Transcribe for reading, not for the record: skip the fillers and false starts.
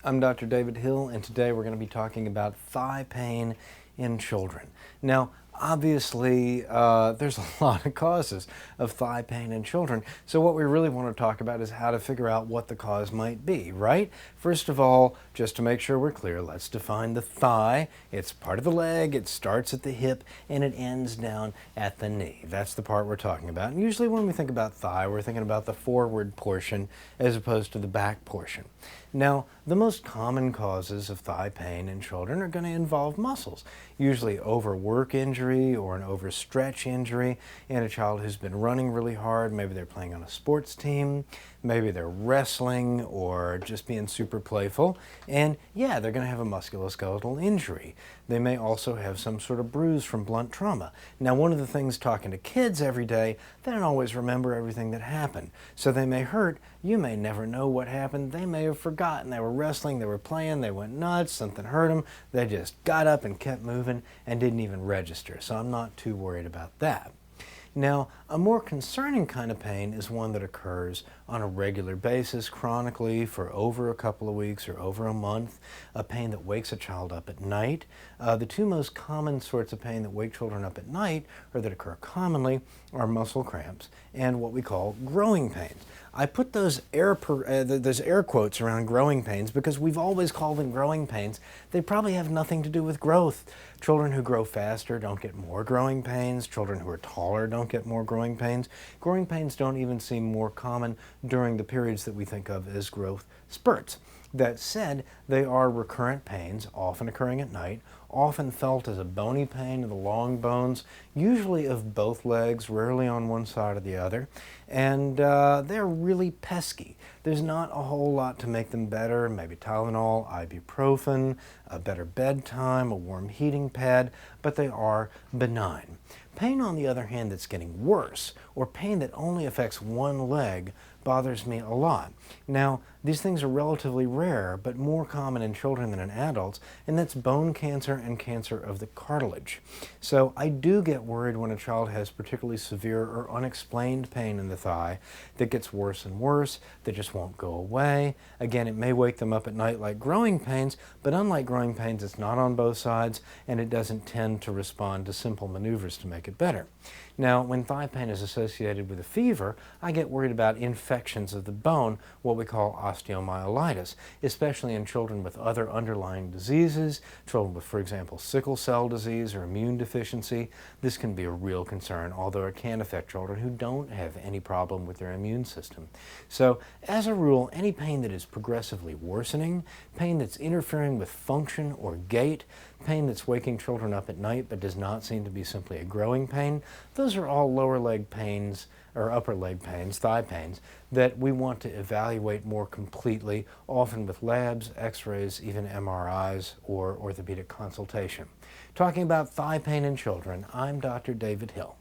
I'm Dr. David Hill, and today we're going to be talking about thigh pain in children. Now, obviously, there's a lot of causes of thigh pain in children, so what we really want to talk about is how to figure out what the cause might be, right? First of all, just to make sure we're clear, let's define the thigh. It's part of the leg, it starts at the hip, and it ends down at the knee. That's the part we're talking about. And usually when we think about thigh, we're thinking about the forward portion as opposed to the back portion. Now, the most common causes of thigh pain in children are going to involve muscles, usually overwork injury or an overstretch injury in a child who's been running really hard. Maybe they're playing on a sports team, maybe they're wrestling or just being super playful, and yeah, they're going to have a musculoskeletal injury. They may also have some sort of bruise from blunt trauma. Now, one of the things talking to kids every day, they don't always remember everything that happened. So they may hurt, you may never know what happened, they may have forgotten. They were wrestling, they were playing, they went nuts, something hurt them, they just got up and kept moving and didn't even register. So I'm not too worried about that. Now, a more concerning kind of pain is one that occurs on a regular basis, chronically, for over a couple of weeks or over a month, a pain that wakes a child up at night. The two most common sorts of pain that wake children up at night, or that occur commonly, are muscle cramps and what we call growing pains. I put those air quotes around growing pains because we've always called them growing pains. They probably have nothing to do with growth. Children who grow faster don't get more growing pains. Children who are taller don't get more growing pains. Growing pains don't even seem more common during the periods that we think of as growth spurts. That said, they are recurrent pains, often occurring at night, often felt as a bony pain in the long bones, usually of both legs, rarely on one side or the other, and they're really pesky. There's not a whole lot to make them better, maybe Tylenol, ibuprofen, a better bedtime, a warm heating pad, but they are benign. Pain, on the other hand, that's getting worse, or pain that only affects one leg, bothers me a lot. Now, these things are relatively rare, but more common in children than in adults, and that's bone cancer and cancer of the cartilage. So I do get worried when a child has particularly severe or unexplained pain in the thigh that gets worse and worse, that just won't go away. Again, it may wake them up at night like growing pains, but unlike growing pains, it's not on both sides, and it doesn't tend to respond to simple maneuvers to make it better. Now, when thigh pain is associated with a fever, I get worried about infections of the bone, what we call osteomyelitis, especially in children with other underlying diseases, children with, for example, sickle cell disease or immune deficiency. This can be a real concern, although it can affect children who don't have any problem with their immune system. So, as a rule, any pain that is progressively worsening, pain that's interfering with function or gait, pain that's waking children up at night but does not seem to be simply a growing pain, those are all lower leg pains or upper leg pains, thigh pains, that we want to evaluate more completely, often with labs, x-rays, even MRIs, or orthopedic consultation. Talking about thigh pain in children, I'm Dr. David Hill.